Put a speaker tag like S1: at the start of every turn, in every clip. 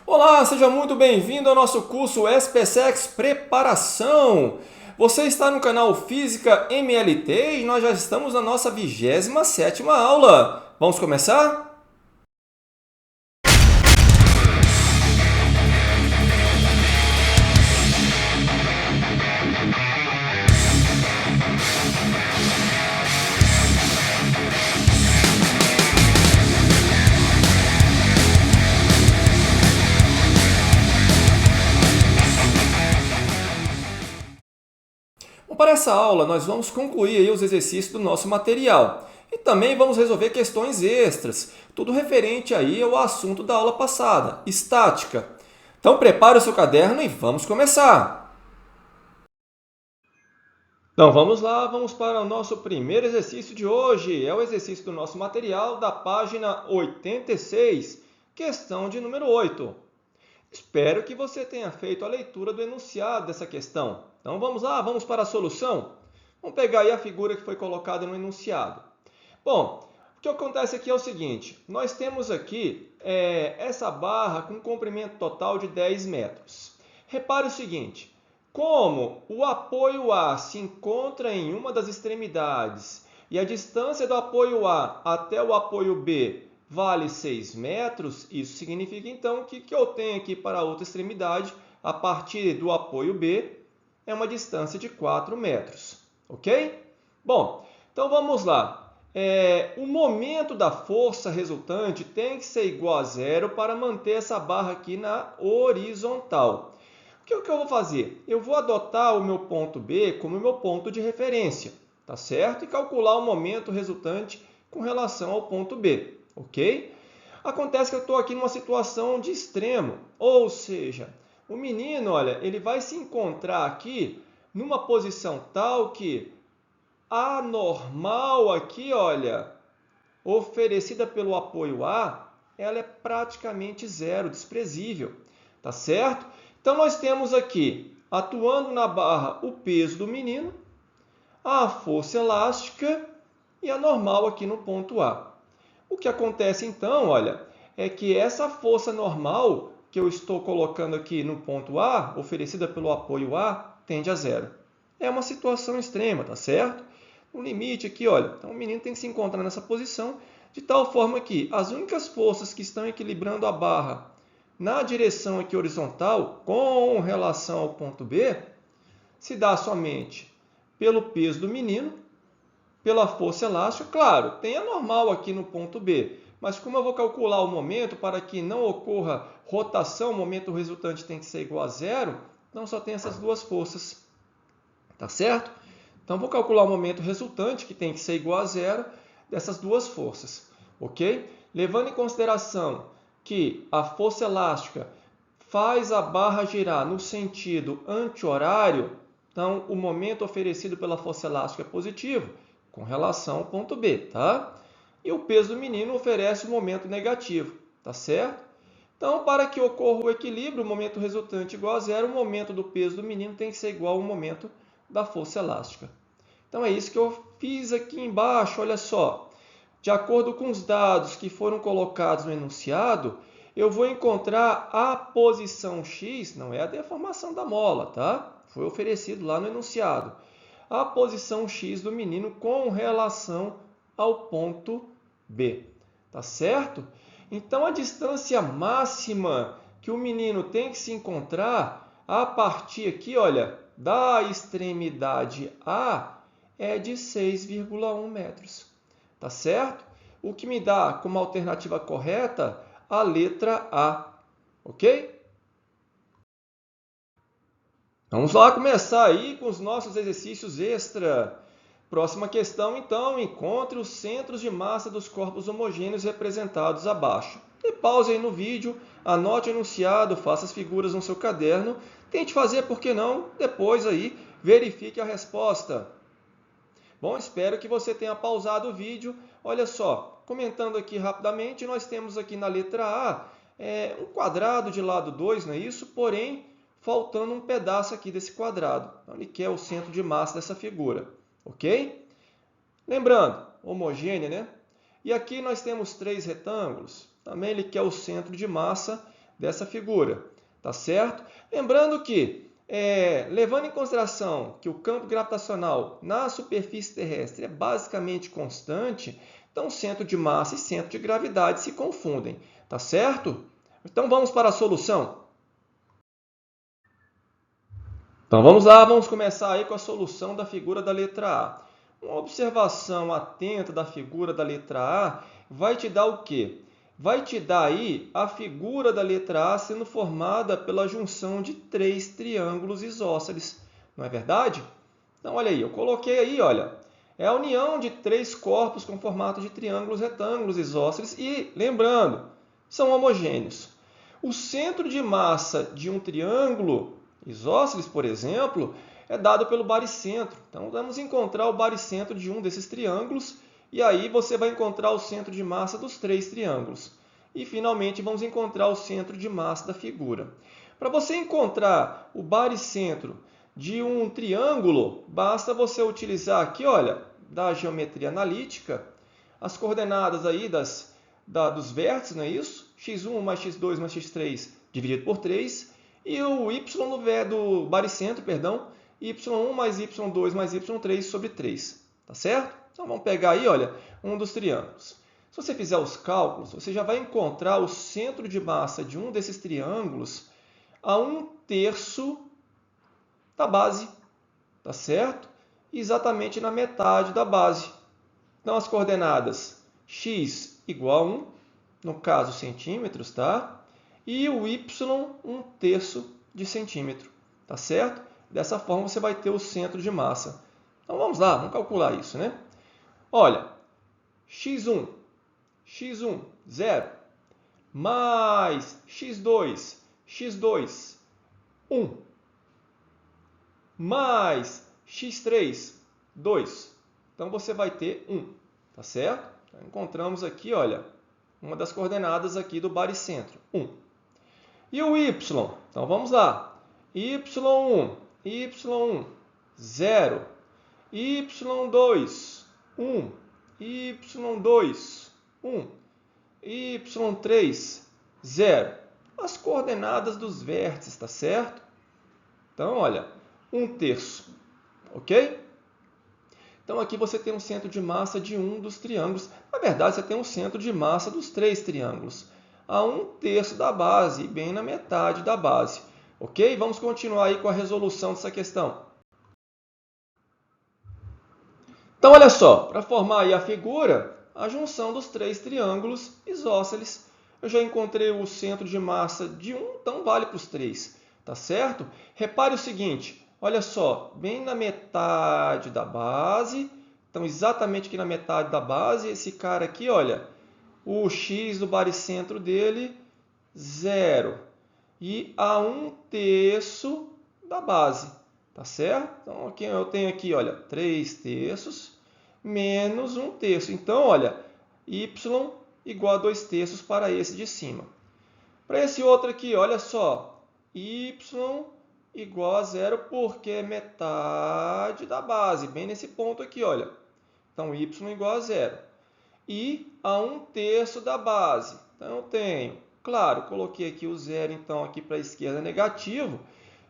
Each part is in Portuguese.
S1: Olá, seja muito bem-vindo ao nosso curso SPSEX Preparação. Você está no canal Física MLT e nós já estamos na nossa 27ª aula. Vamos começar? Bom, para essa aula, nós vamos concluir aí os exercícios do nosso material e também vamos resolver questões extras, tudo referente aí ao assunto da aula passada, estática. Então, prepare o seu caderno e vamos começar! Então, vamos lá, vamos para o nosso primeiro exercício de hoje. É o exercício do nosso material da página 86, questão de número 8. Espero que você tenha feito a leitura do enunciado dessa questão. Então, vamos lá, vamos para a solução? Vamos pegar aí a figura que foi colocada no enunciado. Bom, o que acontece aqui é o seguinte, nós temos aqui essa barra com um comprimento total de 10 metros. Repare o seguinte, como o apoio A se encontra em uma das extremidades e a distância do apoio A até o apoio B vale 6 metros, isso significa então que eu tenho aqui para a outra extremidade, a partir do apoio B, é uma distância de 4 metros. Ok? Bom, então vamos lá. O momento da força resultante tem que ser igual a zero para manter essa barra aqui na horizontal. O que eu vou fazer? Eu vou adotar o meu ponto B como meu ponto de referência, tá certo? E calcular o momento resultante com relação ao ponto B, ok? Acontece que eu estou aqui numa situação de extremo, ou seja, o menino, olha, ele vai se encontrar aqui numa posição tal que a normal aqui, olha, oferecida pelo apoio A, ela é praticamente zero, desprezível, tá certo? Então, nós temos aqui, atuando na barra, o peso do menino, a força elástica e a normal aqui no ponto A. O que acontece, então, olha, é que essa força normal que eu estou colocando aqui no ponto A, oferecida pelo apoio A, tende a zero. É uma situação extrema, tá certo? No limite aqui, olha, então o menino tem que se encontrar nessa posição de tal forma que as únicas forças que estão equilibrando a barra na direção aqui horizontal com relação ao ponto B se dá somente pelo peso do menino, pela força elástica. Claro, tem a normal aqui no ponto B, mas como eu vou calcular o momento para que não ocorra rotação, o momento resultante tem que ser igual a zero, então só tem essas duas forças, tá certo? Então, vou calcular o momento resultante, que tem que ser igual a zero, dessas duas forças, ok? Levando em consideração que a força elástica faz a barra girar no sentido anti-horário, então o momento oferecido pela força elástica é positivo, com relação ao ponto B, tá? E o peso do menino oferece o momento negativo, tá certo? Então, para que ocorra o equilíbrio, o momento resultante igual a zero, o momento do peso do menino tem que ser igual ao momento da força elástica. Então, é isso que eu fiz aqui embaixo, olha só. De acordo com os dados que foram colocados no enunciado, eu vou encontrar a posição X, não é a deformação da mola, tá? Foi oferecido lá no enunciado. A posição X do menino com relação ao ponto B, tá certo? Então, a distância máxima que o menino tem que se encontrar a partir aqui, olha, da extremidade A é de 6,1 metros, tá certo? O que me dá como alternativa correta a letra A, ok? Vamos lá começar aí com os nossos exercícios extra. Próxima questão, então, encontre os centros de massa dos corpos homogêneos representados abaixo. Dê pausa aí no vídeo, anote o enunciado, faça as figuras no seu caderno, tente fazer, por que não, depois aí verifique a resposta. Bom, espero que você tenha pausado o vídeo. Olha só, comentando aqui rapidamente, nós temos aqui na letra A um quadrado de lado 2, não é isso? Porém, faltando um pedaço aqui desse quadrado. Então, ele quer o centro de massa dessa figura, ok? Lembrando, homogênea, né? E aqui nós temos 3 retângulos. Também ele quer o centro de massa dessa figura, tá certo? Lembrando que, levando em consideração que o campo gravitacional na superfície terrestre é basicamente constante, então centro de massa e centro de gravidade se confundem, tá certo? Então vamos para a solução. Então vamos lá, vamos começar aí com a solução da figura da letra A. Uma observação atenta da figura da letra A vai te dar o quê? Vai te dar aí a figura da letra A sendo formada pela junção de 3 triângulos isósceles. Não é verdade? Então, olha aí, eu coloquei aí, olha, é a união de 3 corpos com formato de triângulos retângulos isósceles e, lembrando, são homogêneos. O centro de massa de um triângulo isósceles, por exemplo, é dado pelo baricentro. Então, vamos encontrar o baricentro de um desses triângulos e aí você vai encontrar o centro de massa dos 3 triângulos. E, finalmente, vamos encontrar o centro de massa da figura. Para você encontrar o baricentro de um triângulo, basta você utilizar aqui, olha, da geometria analítica, as coordenadas aí dos vértices, não é isso? x1 mais x2 mais x3 dividido por 3, e o y do baricentro, perdão, y1 mais y2 mais y3 sobre 3, tá certo? Então vamos pegar aí, olha, um dos triângulos. Se você fizer os cálculos, você já vai encontrar o centro de massa de um desses triângulos a 1/3 da base, tá certo? Exatamente na metade da base. Então, as coordenadas x igual a 1, no caso centímetros, tá? E o y 1/3 de centímetro, tá certo? Dessa forma, você vai ter o centro de massa. Então, vamos lá, vamos calcular isso, né? Olha, x1, 0, mais x2, 1, mais x3, 2. Então, você vai ter 1, tá certo? Então, encontramos aqui, olha, uma das coordenadas aqui do baricentro, 1. E o y? Então, vamos lá. y1, 0. y2, 1. y2, 1. y3, 0. As coordenadas dos vértices, tá certo? Então, olha, 1/3, ok? Então, aqui você tem um centro de massa de um dos triângulos. Na verdade, você tem um centro de massa dos 3 triângulos, a 1/3 da base, e bem na metade da base. Ok? Vamos continuar aí com a resolução dessa questão. Então, olha só, para formar aí a figura, a junção dos 3 triângulos isósceles. Eu já encontrei o centro de massa de um, então vale para os 3, tá certo? Repare o seguinte, olha só, bem na metade da base, então exatamente aqui na metade da base, esse cara aqui, olha, o x do baricentro dele, 0. E a 1/3 da base, tá certo? Então, aqui eu tenho aqui, olha, 3/3 menos 1/3. Então, olha, y igual a 2/3 para esse de cima. Para esse outro aqui, olha só, y igual a 0 porque é metade da base, bem nesse ponto aqui, olha. Então, y igual a 0. E a 1/3 da base. Então, eu tenho, claro, coloquei aqui o 0, então, aqui para a esquerda negativo.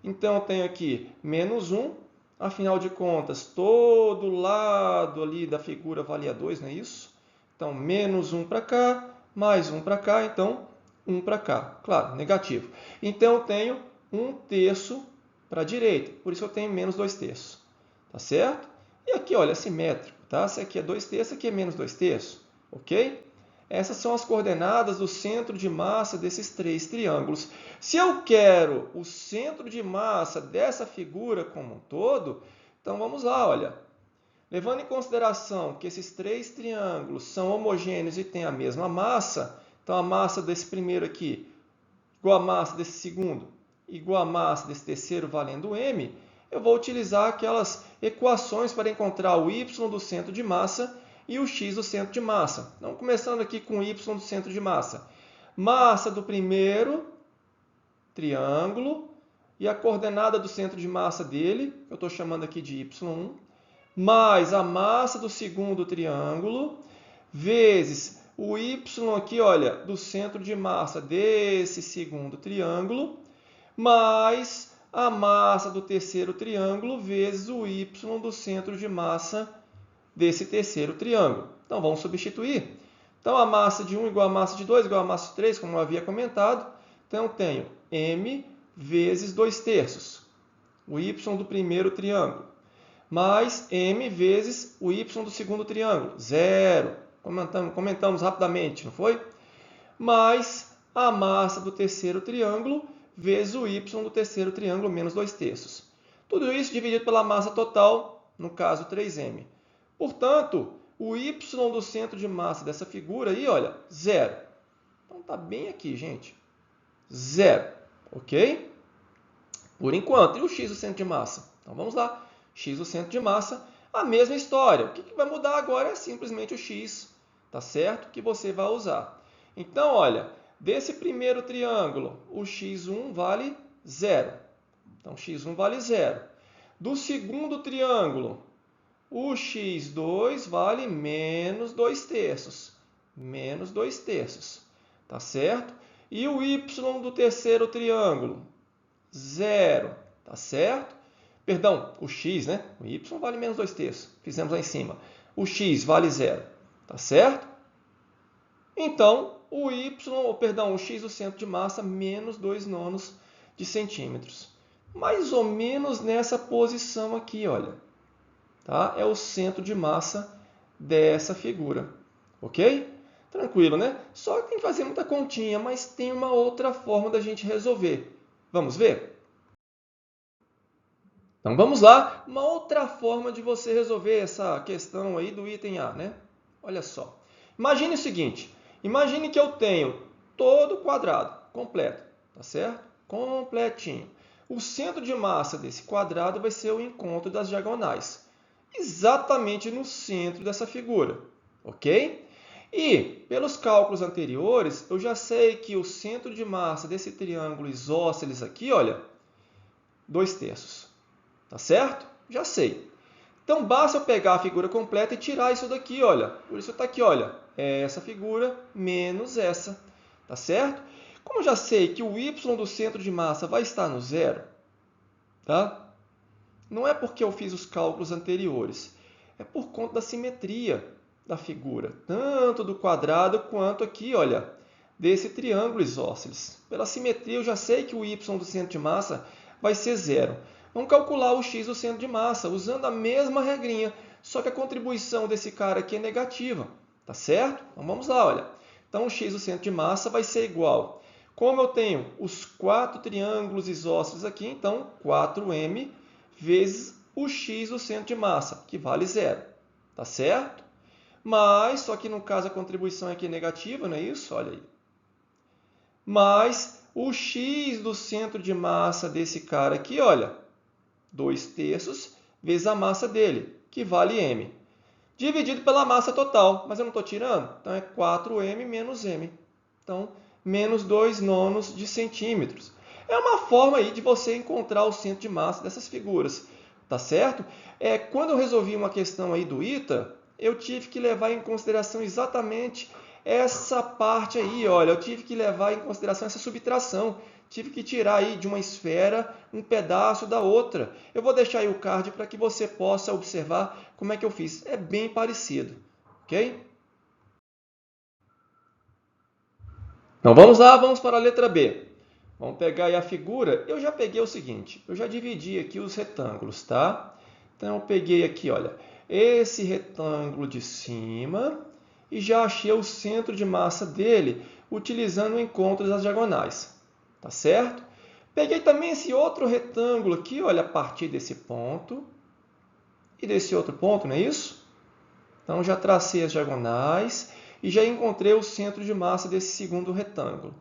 S1: Então, eu tenho aqui menos 1. Afinal de contas, todo lado ali da figura valia 2, não é isso? Então, menos 1 para cá, mais 1 para cá, então 1 para cá. Claro, negativo. Então, eu tenho 1/3 para a direita, por isso eu tenho menos 2/3. Tá certo? E aqui, olha, é simétrico, tá? Esse aqui é 2/3, aqui é menos 2/3, ok? Essas são as coordenadas do centro de massa desses 3 triângulos. Se eu quero o centro de massa dessa figura como um todo, então vamos lá, olha. Levando em consideração que esses 3 triângulos são homogêneos e têm a mesma massa, então a massa desse primeiro aqui igual a massa desse segundo, igual a massa desse terceiro valendo m, eu vou utilizar aquelas equações para encontrar o y do centro de massa e o x do centro de massa. Então, começando aqui com o y do centro de massa. Massa do primeiro triângulo e a coordenada do centro de massa dele, que eu estou chamando aqui de y1, mais a massa do segundo triângulo, vezes o y aqui, olha, do centro de massa desse segundo triângulo, mais a massa do terceiro triângulo vezes o y do centro de massa desse terceiro triângulo. Então, vamos substituir. Então, a massa de 1 igual a massa de 2 igual a massa de 3, como eu havia comentado. Então, eu tenho m vezes 2/3, o y do primeiro triângulo, mais m vezes o y do segundo triângulo, 0. Comentamos rapidamente, não foi? Mais a massa do terceiro triângulo vezes o y do terceiro triângulo, menos 2/3. Tudo isso dividido pela massa total, no caso 3m. Portanto, o y do centro de massa dessa figura aí, olha, 0. Então, está bem aqui, gente. 0, ok? Por enquanto. E o x do centro de massa? Então, vamos lá. X do centro de massa, a mesma história. O que vai mudar agora é simplesmente o x, tá certo? Que você vai usar. Então, olha, desse primeiro triângulo, o x1 vale 0. Então, x1 vale 0. Do segundo triângulo, o x2 vale menos 2/3. Menos 2/3. Tá certo? E o y do terceiro triângulo? 0. Tá certo? Perdão, o x, né? O y vale menos 2/3. Fizemos lá em cima. O x vale 0. Tá certo? Então, o x do centro de massa, menos 2/9 de centímetros. Mais ou menos nessa posição aqui, olha. Tá? É o centro de massa dessa figura. Ok? Tranquilo, né? Só que tem que fazer muita continha, mas tem uma outra forma da gente resolver. Vamos ver? Então, vamos lá. Uma outra forma de você resolver essa questão aí do item A, né? Olha só. Imagine o seguinte. Imagine que eu tenho todo o quadrado completo, tá certo? Completinho. O centro de massa desse quadrado vai ser o encontro das diagonais, exatamente no centro dessa figura, ok? E, pelos cálculos anteriores, eu já sei que o centro de massa desse triângulo isósceles aqui, olha, 2/3, tá certo? Já sei. Então, basta eu pegar a figura completa e tirar isso daqui, olha. Por isso está aqui, olha, essa figura menos essa, tá certo? Como eu já sei que o y do centro de massa vai estar no 0, tá? Não é porque eu fiz os cálculos anteriores, é por conta da simetria da figura, tanto do quadrado quanto aqui, olha, desse triângulo isósceles. Pela simetria, eu já sei que o y do centro de massa vai ser 0. Vamos calcular o x do centro de massa, usando a mesma regrinha, só que a contribuição desse cara aqui é negativa, tá certo? Então, vamos lá, olha. Então, o x do centro de massa vai ser igual. Como eu tenho os 4 triângulos isósceles aqui, então, 4m vezes o x do centro de massa, que vale 0, tá certo? Mas, só que no caso a contribuição aqui é negativa, não é isso? Olha aí. Mais o x do centro de massa desse cara aqui, olha, 2/3 vezes a massa dele, que vale m, dividido pela massa total. Mas eu não estou tirando, então é 4m menos m. Então, menos 2/9 de centímetros. É uma forma aí de você encontrar o centro de massa dessas figuras, tá certo? Quando eu resolvi uma questão aí do ITA, eu tive que levar em consideração exatamente essa parte aí, olha, eu tive que levar em consideração essa subtração, tive que tirar aí de uma esfera um pedaço da outra. Eu vou deixar aí o card para que você possa observar como é que eu fiz. É bem parecido, ok? Então vamos lá, vamos para a letra B. Vamos pegar aí a figura. Eu já peguei o seguinte, eu já dividi aqui os retângulos, tá? Então eu peguei aqui, olha, esse retângulo de cima e já achei o centro de massa dele utilizando o encontro das diagonais, tá certo? Peguei também esse outro retângulo aqui, olha, a partir desse ponto e desse outro ponto, não é isso? Então já tracei as diagonais e já encontrei o centro de massa desse segundo retângulo.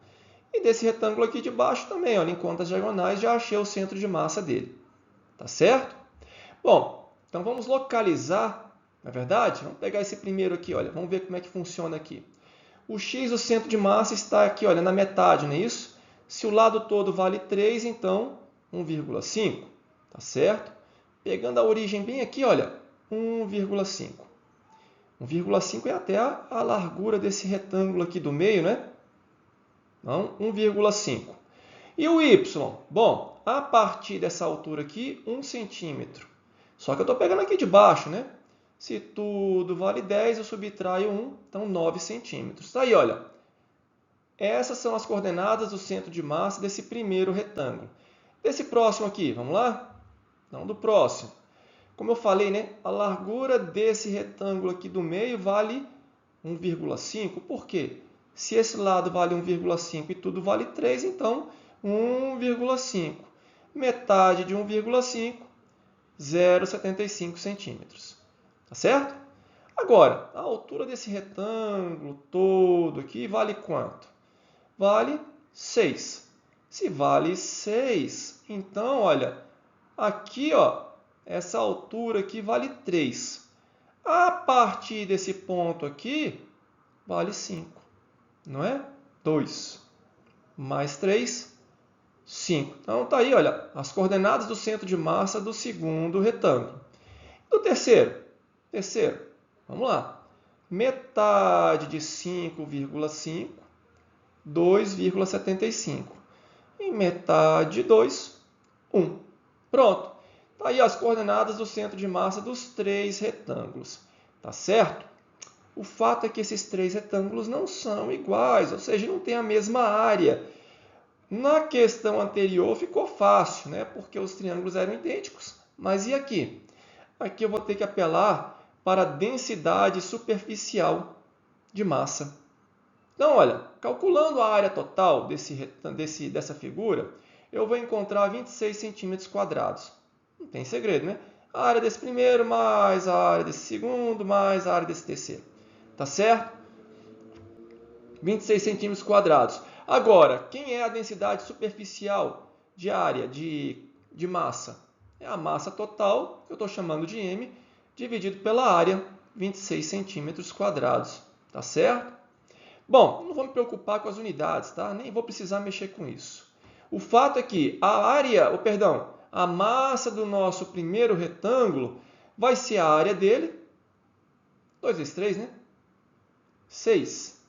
S1: E desse retângulo aqui de baixo também, olha, enquanto as diagonais, já achei o centro de massa dele. Tá certo? Bom, então vamos localizar, na verdade, vamos pegar esse primeiro aqui, olha, vamos ver como é que funciona aqui. O x do centro de massa está aqui, olha, na metade, não é isso? Se o lado todo vale 3, então 1,5, tá certo? Pegando a origem bem aqui, olha, 1,5. 1,5 é até a largura desse retângulo aqui do meio, né? Então, 1,5. E o y? Bom, a partir dessa altura aqui, 1 centímetro. Só que eu estou pegando aqui de baixo, né? Se tudo vale 10, eu subtraio 1, então 9 centímetros. Tá aí, olha. Essas são as coordenadas do centro de massa desse primeiro retângulo. Desse próximo aqui, vamos lá? Não, do próximo. Como eu falei, né? A largura desse retângulo aqui do meio vale 1,5. Por quê? Se esse lado vale 1,5 e tudo vale 3, então 1,5. Metade de 1,5, 0,75 centímetros. Tá certo? Agora, a altura desse retângulo todo aqui vale quanto? Vale 6. Se vale 6, então, olha, aqui, ó, essa altura aqui vale 3. A partir desse ponto aqui, vale 5. Não é? 2 mais 3, 5. Então, tá aí, olha, as coordenadas do centro de massa do segundo retângulo. Do terceiro? Terceiro, vamos lá. Metade de 5,5, 2,75. E metade de 2, 1. Pronto. Tá aí as coordenadas do centro de massa dos três retângulos. Tá certo? O fato é que esses três retângulos não são iguais, ou seja, não têm a mesma área. Na questão anterior ficou fácil, né? Porque os triângulos eram idênticos. Mas e aqui? Aqui eu vou ter que apelar para a densidade superficial de massa. Então, olha, calculando a área total dessa figura, eu vou encontrar 26 centímetros quadrados. Não tem segredo, né? A área desse primeiro mais a área desse segundo mais a área desse terceiro. Tá certo? 26 centímetros quadrados. Agora, quem é a densidade superficial de área de massa? É a massa total, que eu estou chamando de M, dividido pela área, 26 centímetros quadrados. Tá certo? Bom, não vou me preocupar com as unidades, tá? Nem vou precisar mexer com isso. O fato é que a massa do nosso primeiro retângulo vai ser a área dele, 2 vezes 3, né? 6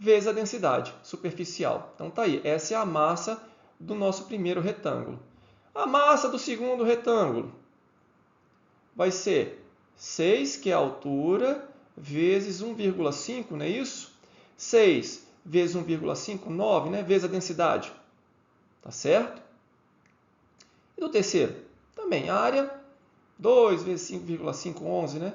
S1: vezes a densidade superficial. Então, tá aí. Essa é a massa do nosso primeiro retângulo. A massa do segundo retângulo vai ser 6, que é a altura, vezes 1,5, não é isso? 6 vezes 1,5, 9, né? Vezes a densidade. Tá certo? E do terceiro? Também a área, 2 vezes 5,5, 11, né?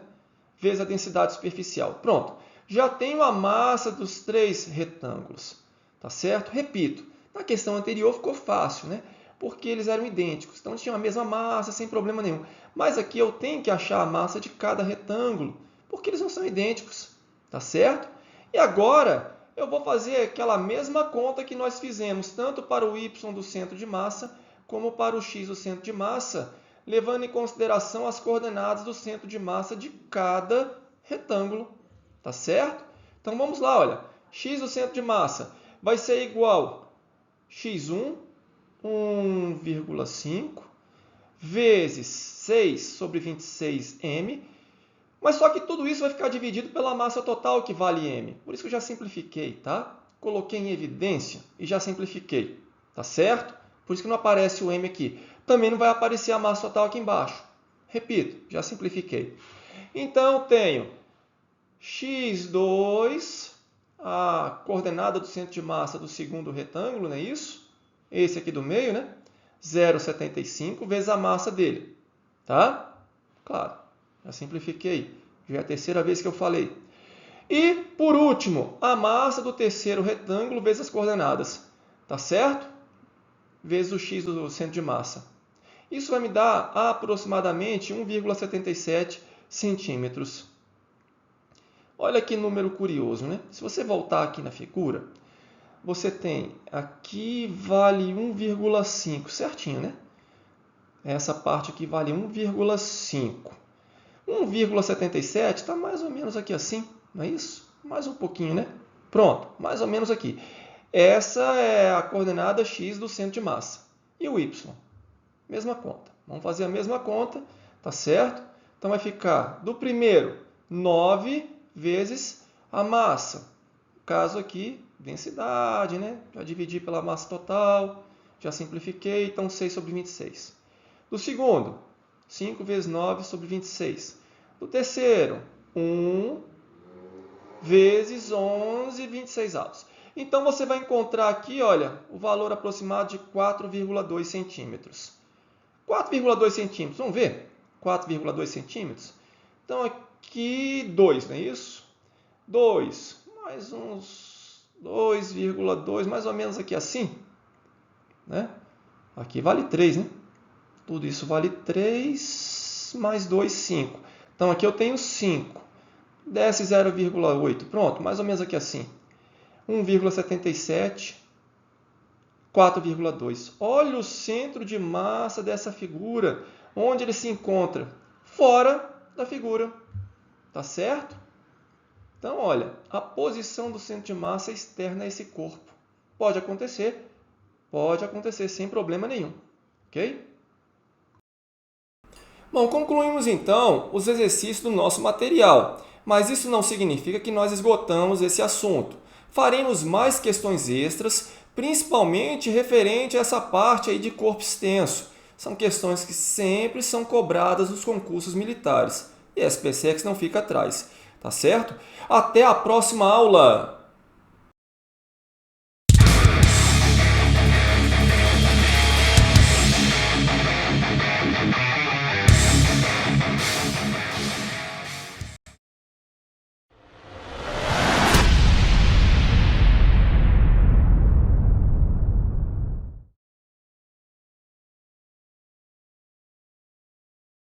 S1: Vezes a densidade superficial. Pronto. Já tenho a massa dos três retângulos. Tá certo? Repito, na questão anterior ficou fácil, né? Porque eles eram idênticos. Então, eles tinham a mesma massa, sem problema nenhum. Mas aqui eu tenho que achar a massa de cada retângulo, porque eles não são idênticos. Tá certo? E agora, eu vou fazer aquela mesma conta que nós fizemos, tanto para o y do centro de massa, como para o x do centro de massa, levando em consideração as coordenadas do centro de massa de cada retângulo. Tá certo? Então, vamos lá, olha. X do centro de massa vai ser igual a x1, 1,5, vezes 6 sobre 26m. Mas só que tudo isso vai ficar dividido pela massa total, que vale m. Por isso que eu já simplifiquei, tá? Coloquei em evidência e já simplifiquei. Tá certo? Por isso que não aparece o m aqui. Também não vai aparecer a massa total aqui embaixo. Repito, já simplifiquei. Então, eu tenho x2, a coordenada do centro de massa do segundo retângulo, não é isso? Esse aqui do meio, né? 0,75 vezes a massa dele. Tá? Claro, já simplifiquei. Já é a terceira vez que eu falei. E, por último, a massa do terceiro retângulo vezes as coordenadas. Tá certo? Vezes o x do centro de massa. Isso vai me dar aproximadamente 1,77 centímetros. Olha que número curioso, né? Se você voltar aqui na figura, você tem aqui vale 1,5, certinho, né? Essa parte aqui vale 1,5. 1,77 está mais ou menos aqui assim, não é isso? Mais um pouquinho, né? Pronto, mais ou menos aqui. Essa é a coordenada x do centro de massa. E o y? Mesma conta. Vamos fazer a mesma conta, tá certo? Então vai ficar do primeiro 9 vezes a massa. No caso aqui, densidade, né? Já dividi pela massa total, já simplifiquei, então 6 sobre 26. Do segundo, 5 vezes 9 sobre 26. Do terceiro, 1 vezes 11, 26 avos. Então, você vai encontrar aqui, olha, o valor aproximado de 4,2 centímetros. 4,2 centímetros, vamos ver? 4,2 centímetros. Então, aqui 2, não é isso? 2, mais uns 2,2, mais ou menos aqui assim. Né? Aqui vale 3, né? Tudo isso vale 3, mais 2, 5. Então, aqui eu tenho 5. Desce 0,8. Pronto, mais ou menos aqui assim. 1,77, 4,2. Olha o centro de massa dessa figura. Onde ele se encontra? Fora da figura. Tá certo? Então, olha, a posição do centro de massa é externa a esse corpo. Pode acontecer sem problema nenhum. Ok? Bom, concluímos então os exercícios do nosso material, mas isso não significa que nós esgotamos esse assunto. Faremos mais questões extras, principalmente referente a essa parte aí de corpo extenso. São questões que sempre são cobradas nos concursos militares e a SpaceX não fica atrás, tá certo? Até a próxima aula!